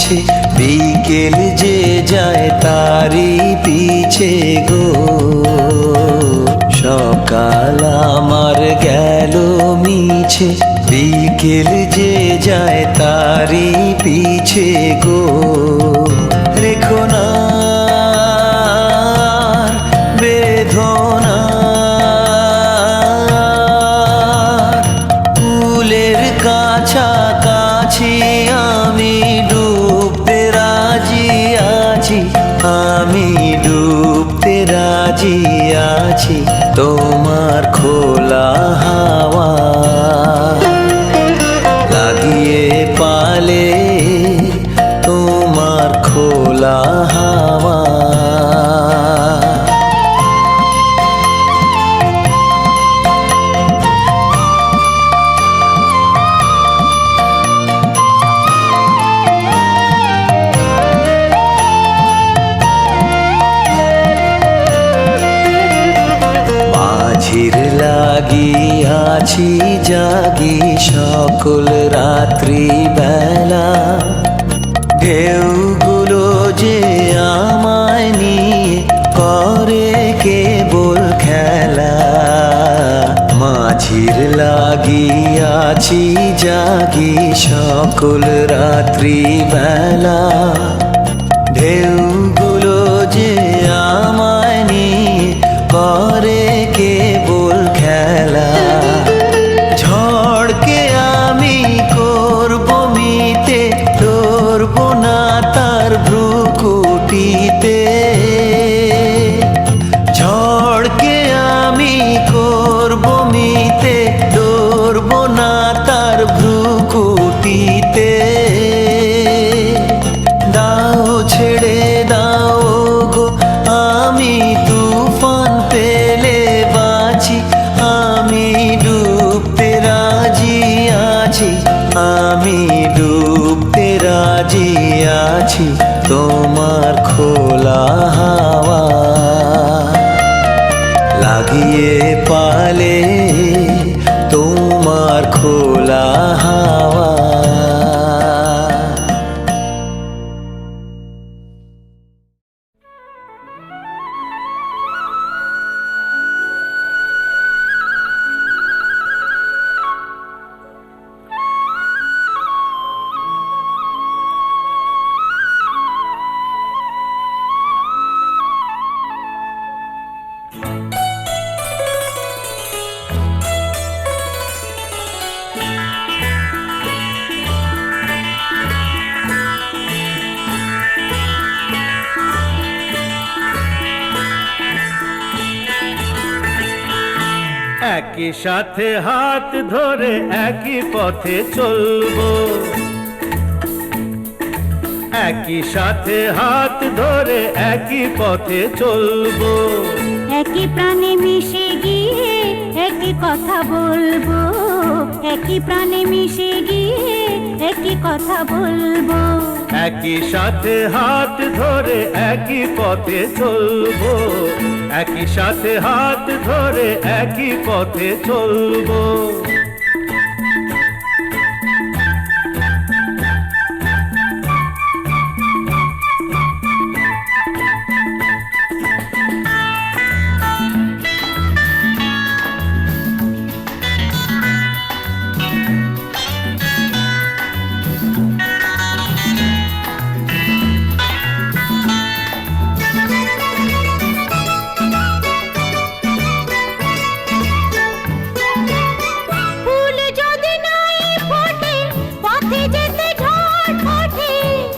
মিছে, বিকেল যে যায় তারি পিছে গো। সকাল আমার গেল মিছে, বিকেল যে যায় তারি পিছে গো। রেখো না বেদনা, ফুলের কাছাকাছি আমি ডুবতে রাজি আছি, আমি ডুবতে রাজি আছি তোমার খোলা হাওয়া লাগিয়ে পালে, তোমার খোলা হাওয়া। মাঝির লাগিয়াছি জাগি সকল রাত্রি বেলা, ঢেউগুলো যে আমায় নিয়ে করে কেবল খেলা। মাঝির লাগিয়াছি জাগি সকল রাত্রি বেলা, ঢেউগুলো যে আমায় নিয়ে করে কেবল খেলা। ঝড়কে আমি করব মিতে, ধরব না তার ভ্রুকুটিতে। ঝড়কে আমি করব মিতে, ধরব না তার ভ্রুকুটিতে। দাও ছেড়ে দাও গো, আমি তুফান পেলে বাঁচি, আমি ডুবতে রাজি আছি, আমি ডুবতে রাজি আছি তোমার খোলা হাওয়া লাগিয়ে পালে, তোমার খোলা হাওয়া। একই সাথে হাত ধরে একই পথে চলবো, একই সাথে হাত ধরে একই পথে চলবো। একই প্রাণে মিশে গিয়ে একই কথা বলবো, একই প্রাণে মিশে গিয়ে একই কথা বলবো। একই সাথে হাত ধরে একই পথে চলবো, একই সাথে হাত ধরে একই পথে চলবো।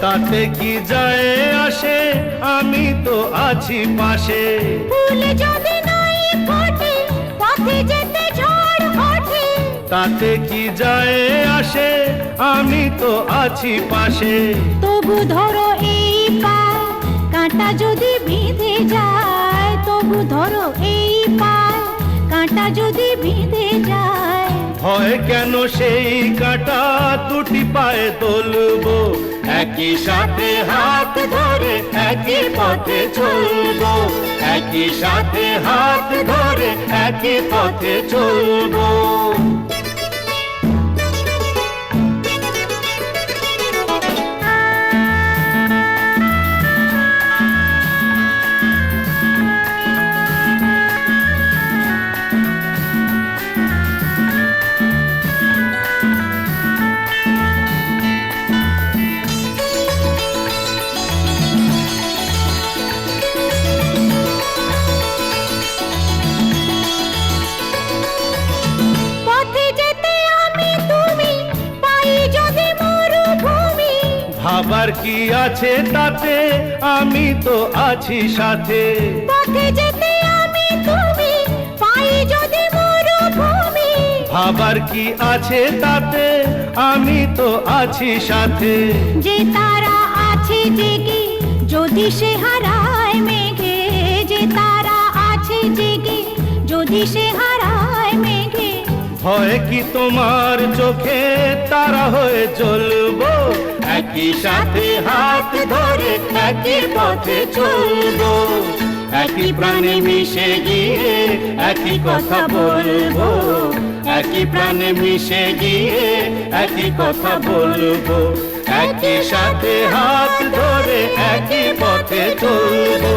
তাতে কি যায় আসে, আমি তো আছি পাশে। ফুল যদি নাই ফোটে, পথে যেতে ঝড় ওঠে। তাতে কি যায় আসে, আমি তো আছি পাশে। তবু ধরো এই পা, কাঁটা যদি বিঁধে যায়। তবু ধরো এই পা, কাঁটা যদি বিঁধে যায়। ভয় কেন সেই কাঁটা দুটি পায়ে তুলবো, একই সাথে হাত ধরে একই পথে চলবো, একই সাথে হাত ধরে একই পথে চলবো। ভাবার কি আছে তাতে, আমি তো আছি সাথে। পথে যেতে আমি তুমি, পাই যদি মরুভূমি। ভাবার কি আছে তাতে, আমি তো আছি সাথে। যে তারা আছে জেগে, যদি সে হারায় মেঘে। যে তারা আছে জেগে, যদি সে হারায় মেঘে। ভয় কি তোমার চোখে, তারা হয়ে চলবো একই সাথে হাত ধরে, একই পথে চলবো। একই প্রাণে মিশে গিয়ে একই কথা বলবো, একই প্রাণে মিশে গিয়ে একই কথা বলবো। একই সাথে হাত ধরে একই পথে চলবো,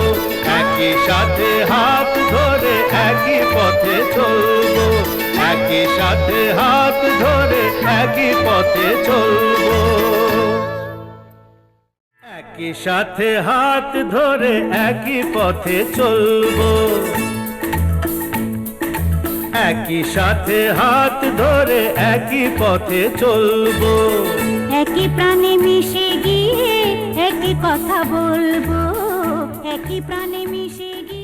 একই সাথে হাত ধরে একই পথে চলবো। একই সাথে হাত ধরে একই পথে চলবো, একই সাথে হাত ধরে একই পথে চলবো। একই সাথে হাত ধরে একই পথে চলবো। একই প্রাণে মিশে গিয়ে একই কথা বলবো, একই প্রাণে মিশে গিয়ে।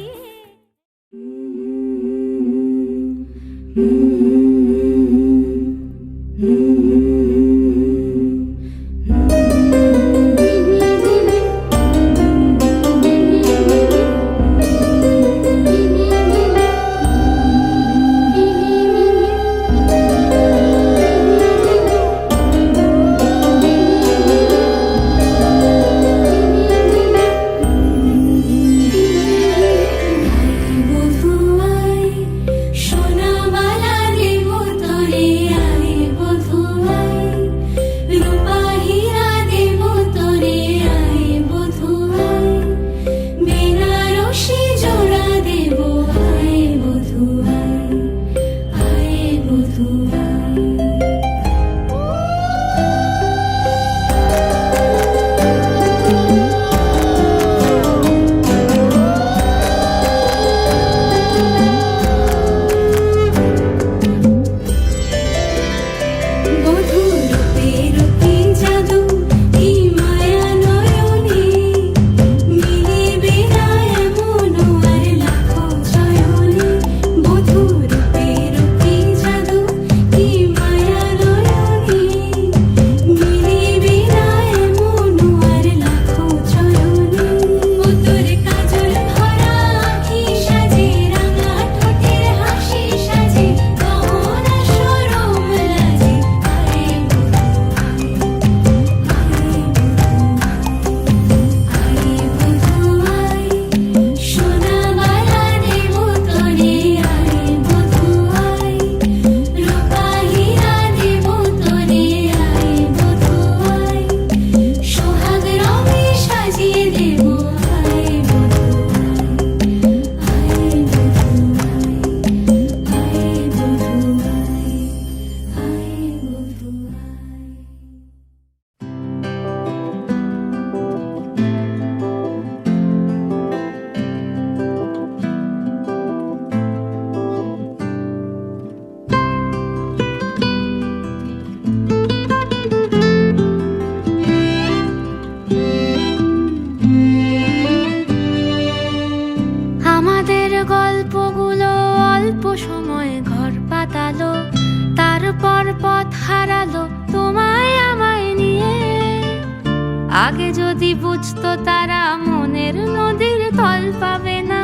আগে যদি বুঝতো তারা মনের নদীর তল পাবে না,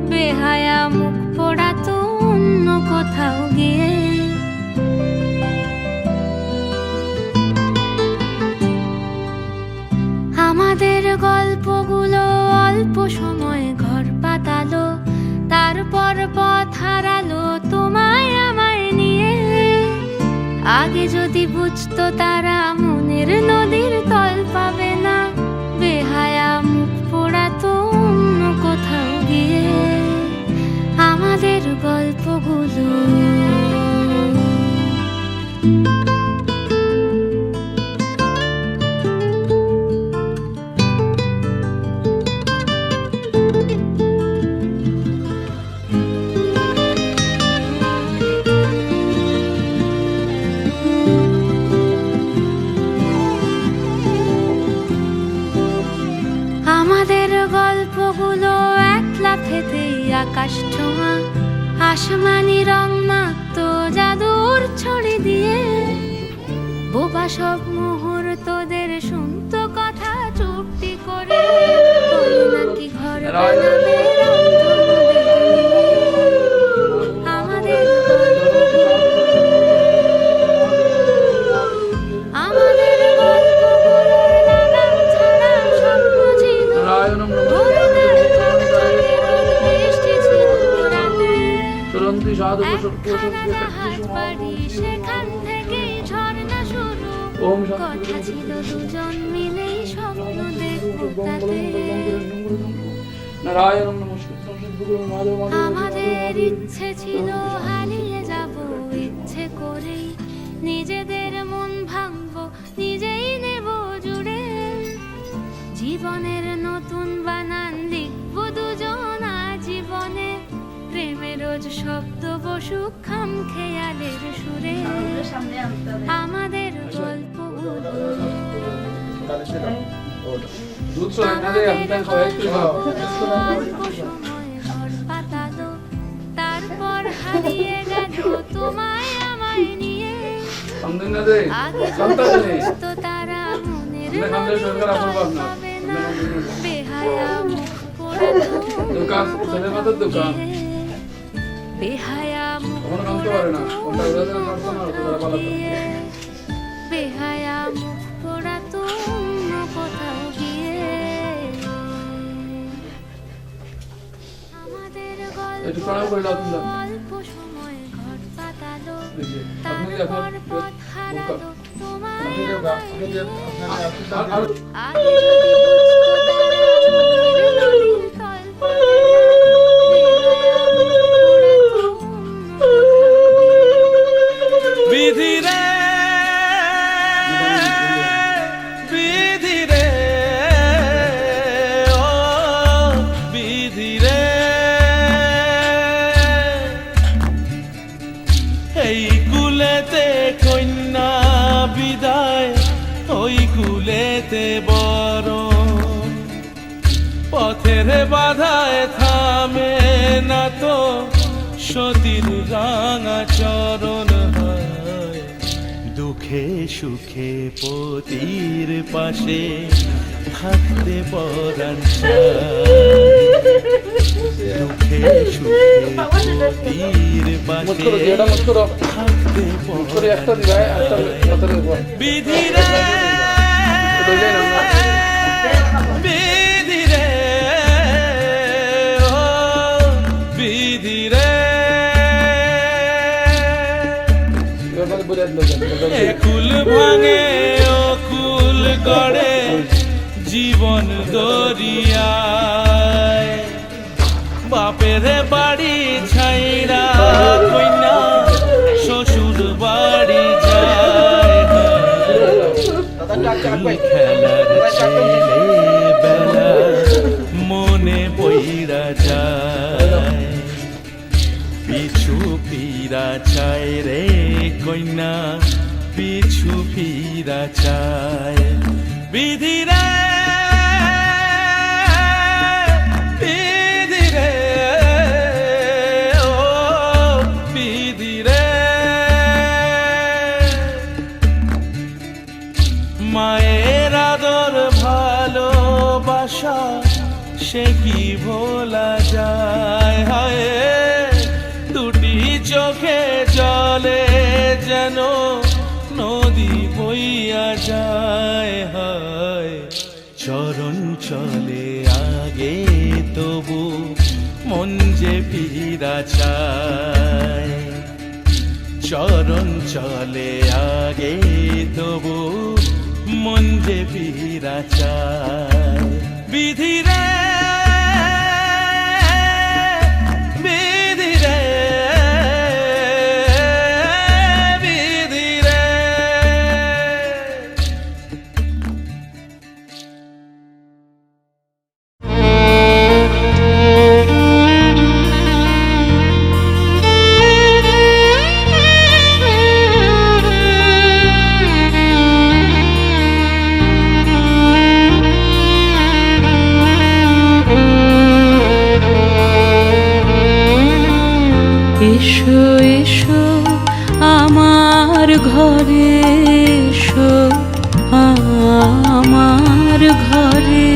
বেহায়া মুখ পোড়াতো অন্য কোথাও গিয়ে। আমাদের গল্পগুলো অল্প সময়ে ঘর পাতালো, তারপর পথ হারালো তোমায় আমায় নিয়ে। আগে যদি বুঝতো তারা মনের নদীর তল পাবে না, বেহায়া মুখ পোড়াতো অন্য কোথাও গিয়ে। আমাদের গল্পগুলো তারাগুলো এক লাফেতেই আকাশ ছোঁয়া, আসমানি রং মাখতো জাদুর ছড়ি দিয়ে। বোবা সব মুহূর্তদের শুনতো কথা চুপটি করে, বলে নাকি ঘর বানাবে রংধনুদের নিয়ে। আমাদের গল্পগুলোর লাগাম ছাড়া স্বপ্ন ছিল, ভোরদার ঝকঝকে রোদ বৃষ্টি ছিল রাতে। একখানা জাহাজ বাড়ি, সেখান থেকেই ঝর্ণা শুরু, কথা ছিল দুজন মিলেই স্বপ্ন দেখবো তাতে। আমাদের ইচ্ছে ছিল হারিয়ে যাব ইচ্ছে করেই, নিজেদের মন ভাঙবো নিজেই নেব জুড়ে। জীবনের নতুন বানান লিখবো দুজন আজীবনে, প্রেমের রোজ শব্দ বসুক খাম খেয়ালের সুরে। আমাদের গল্পগুলো পাতালো, তারপর হারিয়ে গেল তোমায় আমায় নিয়ে। আগে তো তারা মনের হবে না, বেহায়া মুখ পড়ে বেহায়া মুখ দিয়ে, বেহায়া মুখ পড়া তো অন্য কোথাও গিয়ে। আমাদের গল্প অল্প সময় ঘর পাতালো, তারপর পথ হারালো তোমায় আমায় নিয়ে। আগে যদি বুঝতো তারা মনের নদীর তল পড়ে না, বেহায়া মুখ পড়া তো অন্য কোথাও গিয়ে। বিধি রে বিধি রে ও বিধি রে, এই কুলেতে কন্যা বিদায়, ওই কুলেতে বড় পথের বাধায় থামে না তো সতীর রাঙা চরণ হয়। দুঃখে সুখে পতির পাশে থাকতে পরাণ চায়। দুঃখে সুখে পতির পাশে থাকতে পরাণ চায়। বিধি রে বিধি রে ও বিধি রে, কুল ভাঙে ও কুল গড়ে জীবন দরিয়ায়। বাপের বাড়ি ছাইরা কইনা শ্বশুর বাড়ি যায়। খেলার ছেলে বেলা মনে বইরা যায়, পিছু ফিরা চায় রে কন্যা, পিছু ফিরা চায়। বিধি রে বিধি রে ও বিধি রে, মায়ের আদর ভালোবাসা সে কি ভোলা যায়। হায় দুটি চোখে জলে যেন নদী বইয়া যায়। হায় চরণ চলে আগে তবু মন যে ফিরা চায়। চরণ চলে আগে তবু মন যে ফিরা চায়। বিধি রে বিধি রে বিধি রে। এসো এসো আমার ঘরে, এসো আমার ঘরে,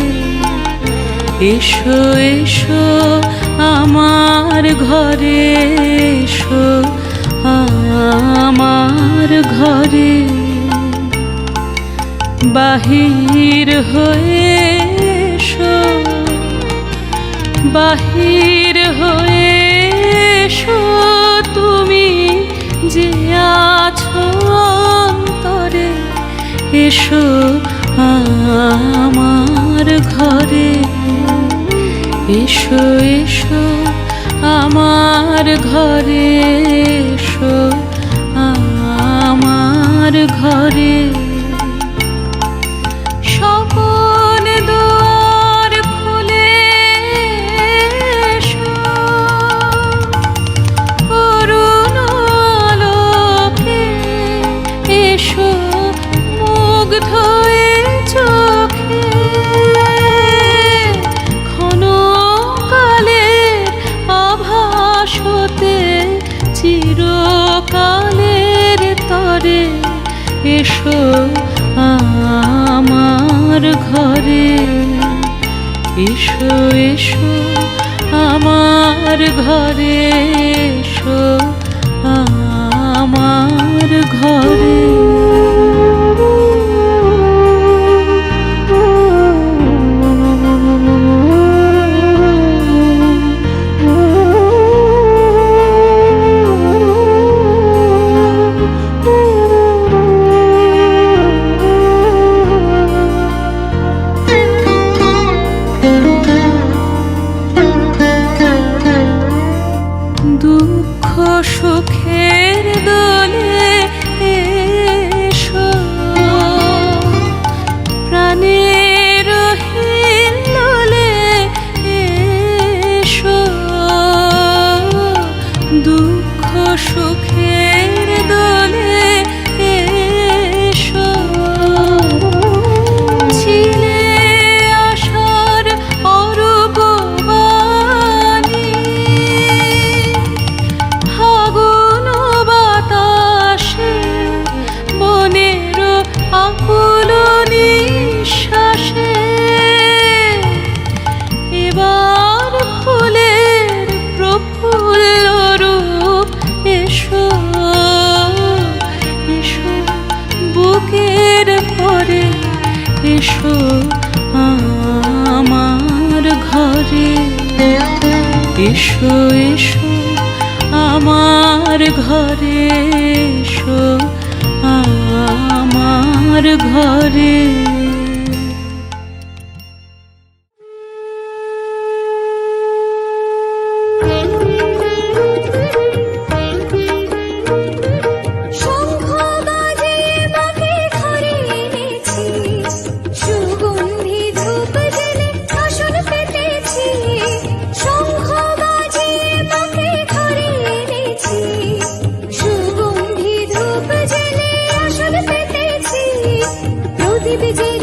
এসো এসো আমার ঘরে, এসো আমার ঘরে। বাহির হয়ে এসো, বাহির হয়ে এসো, তুমি যে আছো অন্তরে, এসো আমার ঘরে, এসো এসো আমার ঘরে, এসো আমার ঘরে। স্বপন দুয়ার খুলে এসো, অরুণ আলোকে এসো, মুগ্ধ এ চোখে ক্ষণকালের আভাস হতে চিরকালের তরে, এসো আমার ঘরে, এসো এসো আমার ঘরে, এসো আমার ঘরে। দুঃখ সুখের দোলে এসো, প্রাণের হিল্লোলে এসো, দুঃখ সুখের দোলে এসো, ছিলে আশার অরূপ বাণী, ফাগুন বাতাসে বনের আকুল নিঃশ্বাসে, এবার ফুলের প্রফুল্ল রূপ এসো, এসো বুকের পরে, এসো আমার ঘরে, এসো এসো আমার ঘরে, এসো আমার ঘরে। শঙ্খ বাজিয়ে মাকে ঘরে এনেছি, সুগন্ধি ধূপ জ্বেলে আসন পেতেছি। শঙ্খ বাজিয়ে মাকে ঘরে এনেছি, সুগন্ধি ধূপ জ্বেলে আসন পেতেছি। প্রদীপ জ্বেলে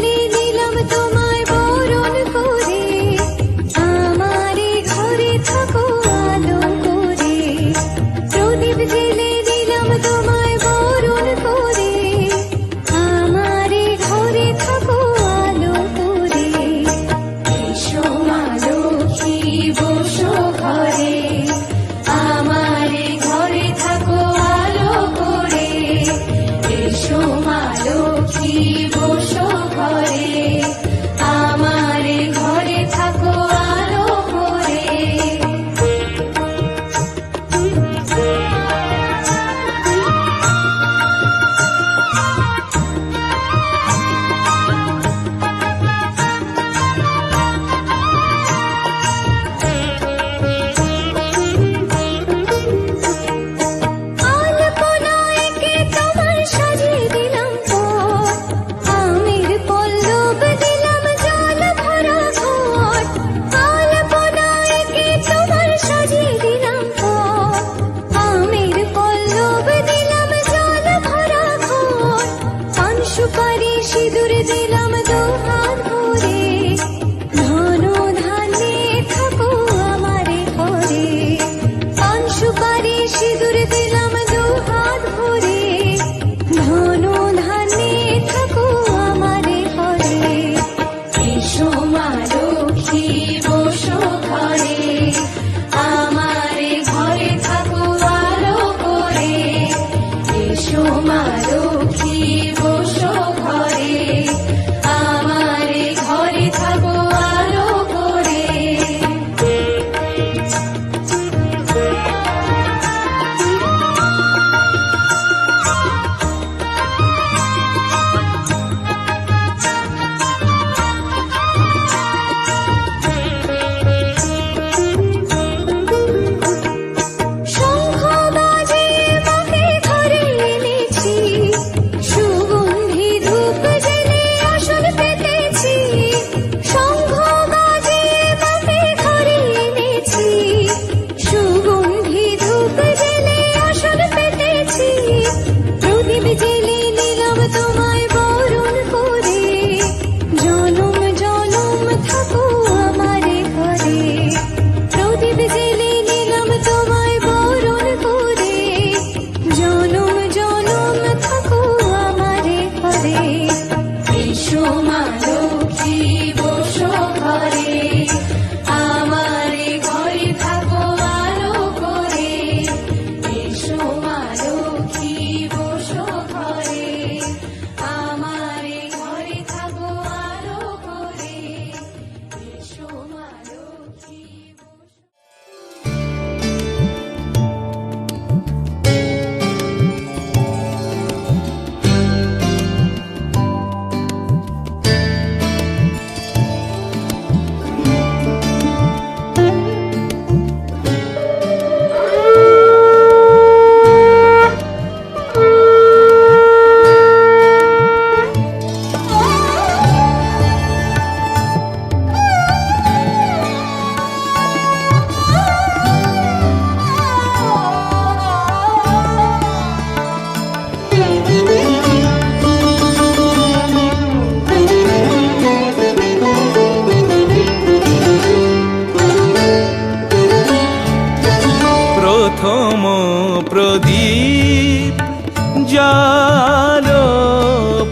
জালো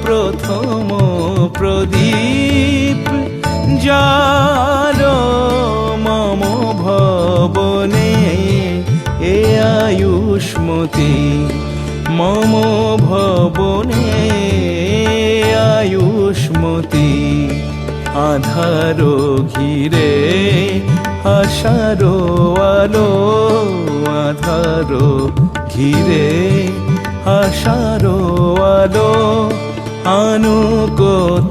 প্রথম প্রদীপ জালো মম ভবনে এ আয়ুষ্মতি মম ভবনে আয়ুষ্মতি আধারো ঘিরে আশারো আলো আধারো ঘিরে আশারো আলো আনুক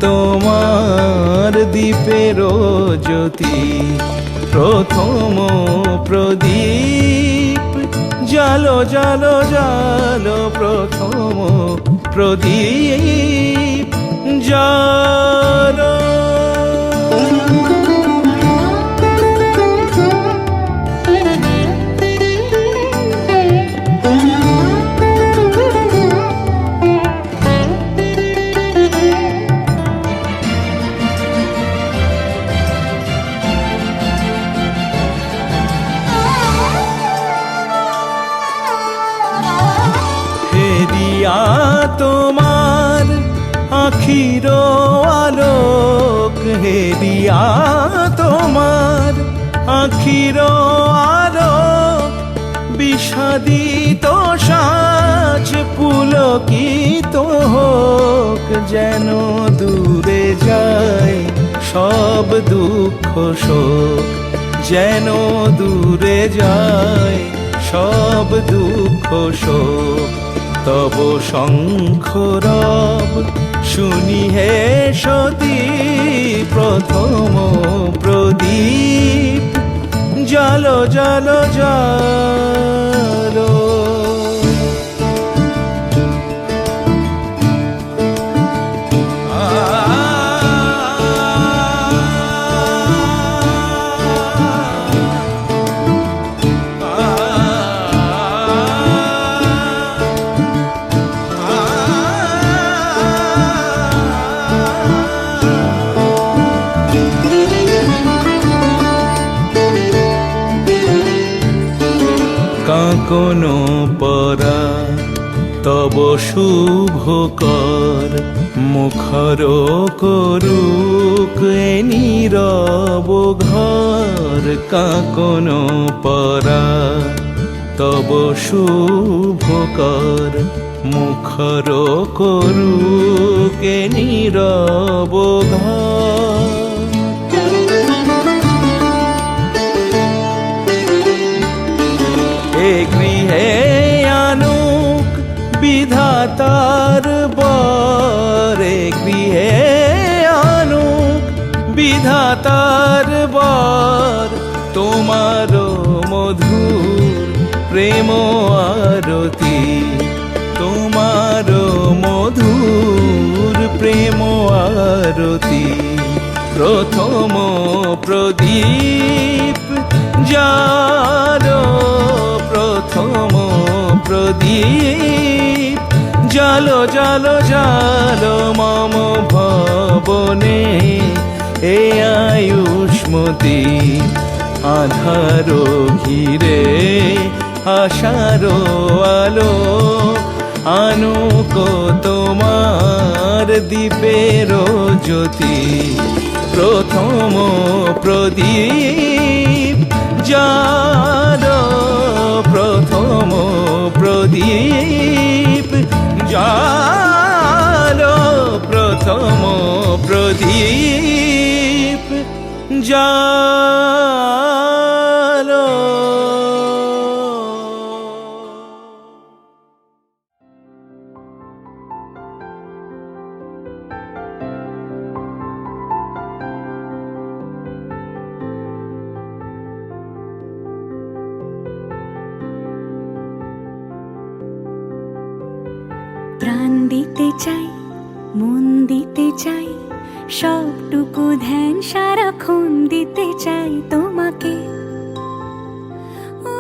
তোমার দীপের জ্যোতি প্রথম প্রদীপ জালো জালো জালো প্রথম প্রদীপ জালো। হেরিয়া তোমার আখির আলোক হেরিয়া তোমার আখির আলোক বিষাদিত সাজ পুলকিত হোক যেন দূরে যায় সব দুঃখ শোক যেন দূরে যায় সব দুঃখ শোক তব শঙ্খ রব শুনি হে সতী প্রথম প্রদীপ জালো জালো জালো। কাঁকনো পরা তব শুভ কর মুখর করুক এ নীরব ঘর কাঁকনো পরা তব শুভ কর মুখর করুক এ নীরব ঘর এ গৃহে আনুক বিধাতার বর এ গৃহে আনুক বিধাতার বর তোমার মধুর প্রেম আরতি তোমার মধুর প্রেম আরতি প্রথম প্রদীপ জালো প্রথম প্রদীপ জালো জালো জালো মম ভবনে এ আয়ুষ্মতি আধারো ঘিরে আশারো আলো আনুক তোমার দীপের জ্যোতি প্রথম প্রদীপ জালো প্রথম প্রদীপ জালো প্রথম প্রদীপ জালো। প্রাণ দিতে চাই মন দিতে চাই সবটুকু ধ্যান সারাক্ষণ দিতে চাই তোমাকে ও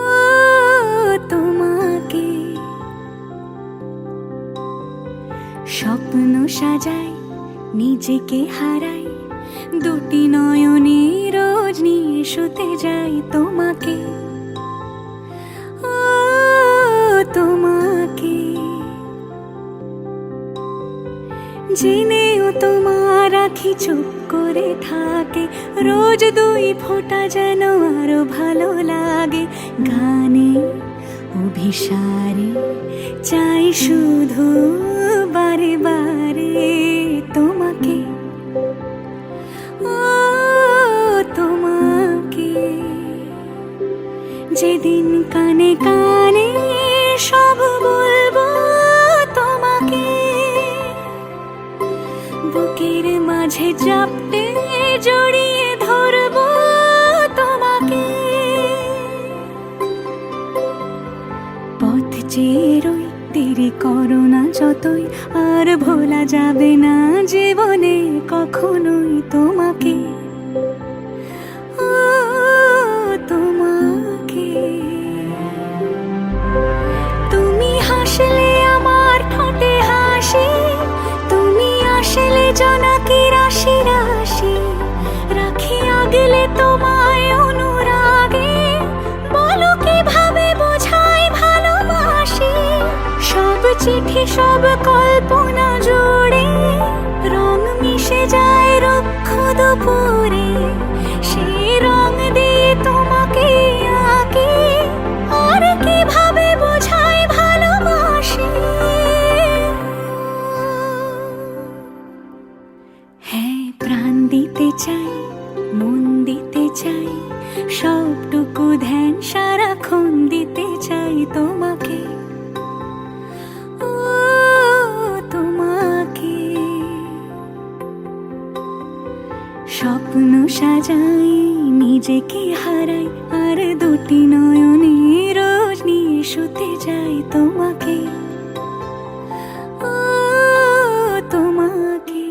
তোমাকে স্বপ্ন সাজাই নিজেকে হারাই দুটি নয়নে রোজ নিয়ে শুতে যাই তোমাকে ও তোমাকে পাখি চুপ করে থাকে, রোজ দুই ফোঁটা যেন আরো ভালো লাগে। গানে অভিসারে চাই শুধু বারে বারে তোমাকে, ও তোমাকে। যেদিন কানে কানে সব বলবো তোমাকে, বুকের মাঝে চাপটে জড়িয়ে ধরবো তোমাকে। পথ চেয়ে রই, দেরি করো না যতই, আর ভোলা যাবে না জীবনে কখনোই তোমাকে, ও তোমাকে। তুমি হাসলে আমার ঠোঁটে হাসি, তুমি আসলে জোনাকি রাশি রাশি। রাখি আগলে তোমায় অনুরাগে, বলো কিভাবে বোঝাই ভালোবাসি। সব চিঠি সব কল্পনা জুড়ে রং মিশে যায় রুক্ষ দুপুরে, সেই রং দিয়ে তোমাকে আঁকি, আর কিভাবে বোঝাই ভালোবাসি। হ্যাঁ, প্রাণ দিতে চাই, মন দিতে চাই, সবটুকু ধ্যান সারাক্ষণ দিতে চাই তোমাকে, ও তোমাকে। স্বপ্ন সাজাই, নিজেকে হারাই, আর দুটি নয়নে রোজ নিয়ে শুতে যাই তোমাকে, ও তোমাকে।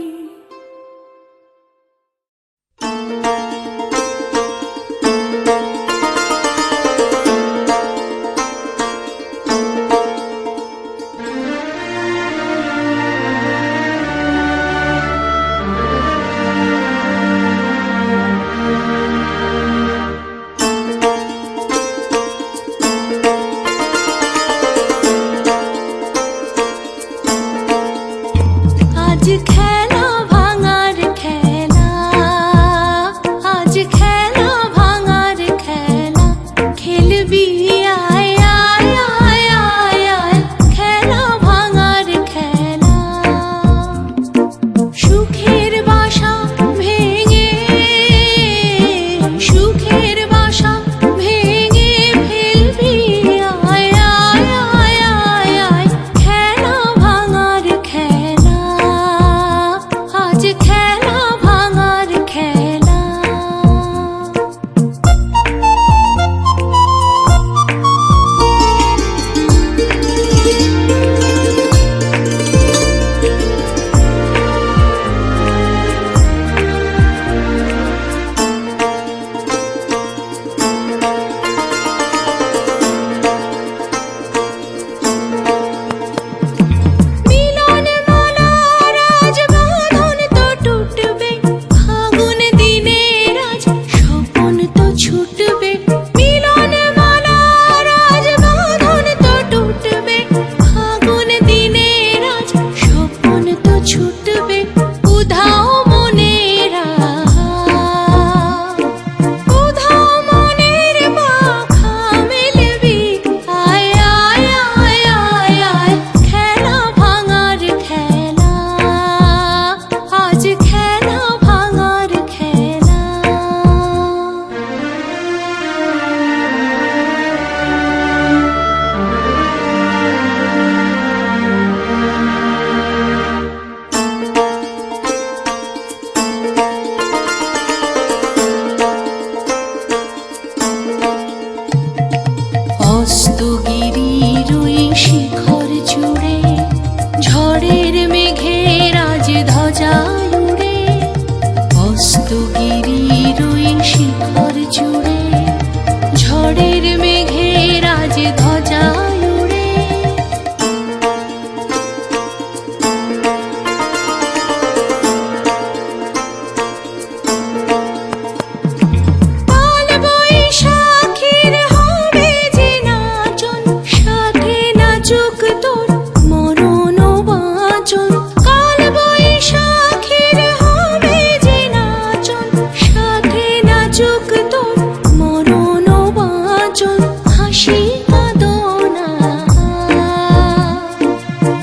লাজুক তোর মরণ বাঁচন হাসি কাঁদনা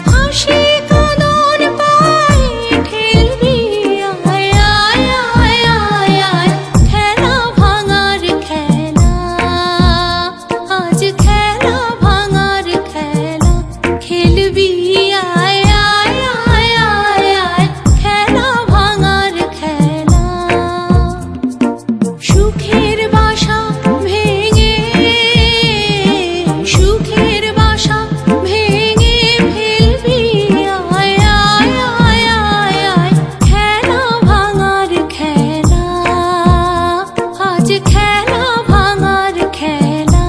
হাসি কাঁদন পায়ে ঠেলবি আয় আয় আয় আয় আয় খেলা ভাঙার খেলা আজ খেলা ভাঙার খেলা খেলবি আয় আয় আয় আয় আয় খেলা ভাঙার খেলা সুখের বাসা ভেঙে সুখের বাসা ভেঙে ফেলবি আয় আয় আয় আয় আয় খেলা ভাঙার খেলা আজ খেলা ভাঙার খেলা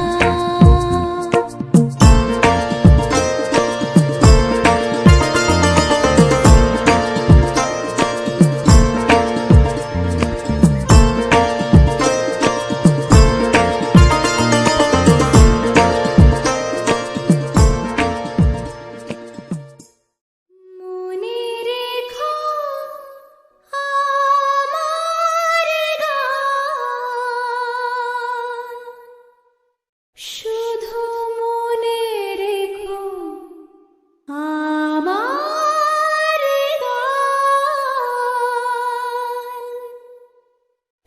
মনে রেখো আমার গান শুধু মনে রেখো আমার গান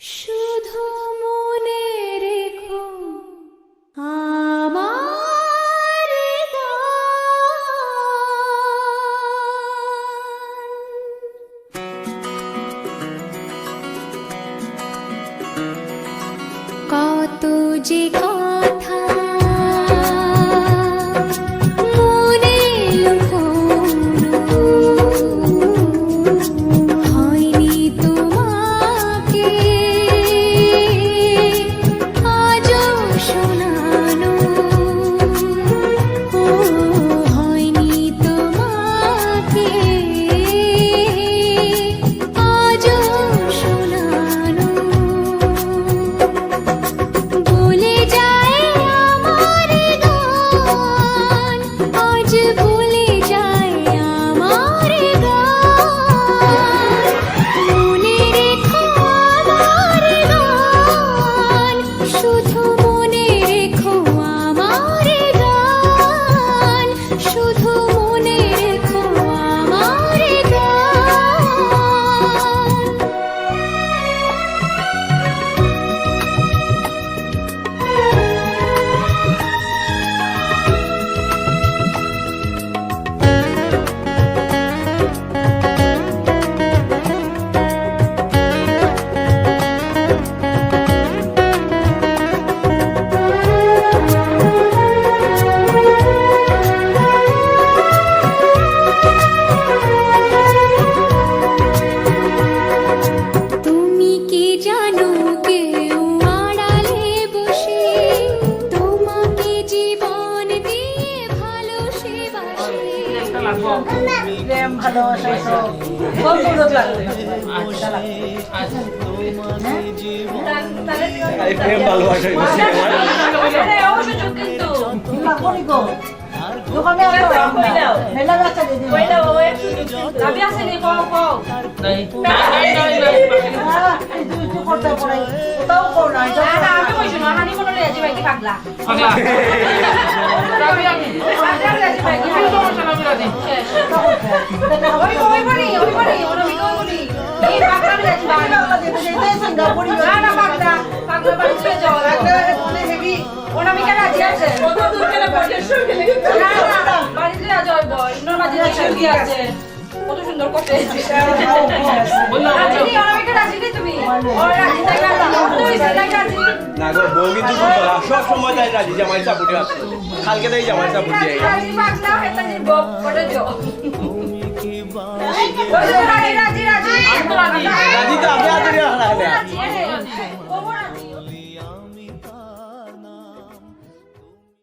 শুধু মনে রেখো আমার কত যে কথা মনে লুকোনো হয়নি তোমাকে আজও শোনানো ও হয়নি তোমাকে আজও শোনানো ভুলে যায় আমার গান আজ ভুলে যায় আমার গান মনে রেখো আমার গান শুধু মনে রেখো আমার গান শুধু মনে রেখো আমার তুমি কি জানো কেউ আড়ালে বসে তোমাকে জীবন দিয়ে ভালোবাসে প্রেম ভালোবাসা সব খুব সুন্দর লাগবে প্রেম ভালোবাসা লাগবনি গো দোকানে মেলা যাচ্ছে দিদি করতে পড়ে ওটাও কর না কত সুন্দর করতে না গো বউ কিন্তু সব সময় তাই রাজি জামাই সাপোর্টে আছে কালকে তাই জামাই সাপোর্ট দিয়ে রাজি তো আপনি আদরে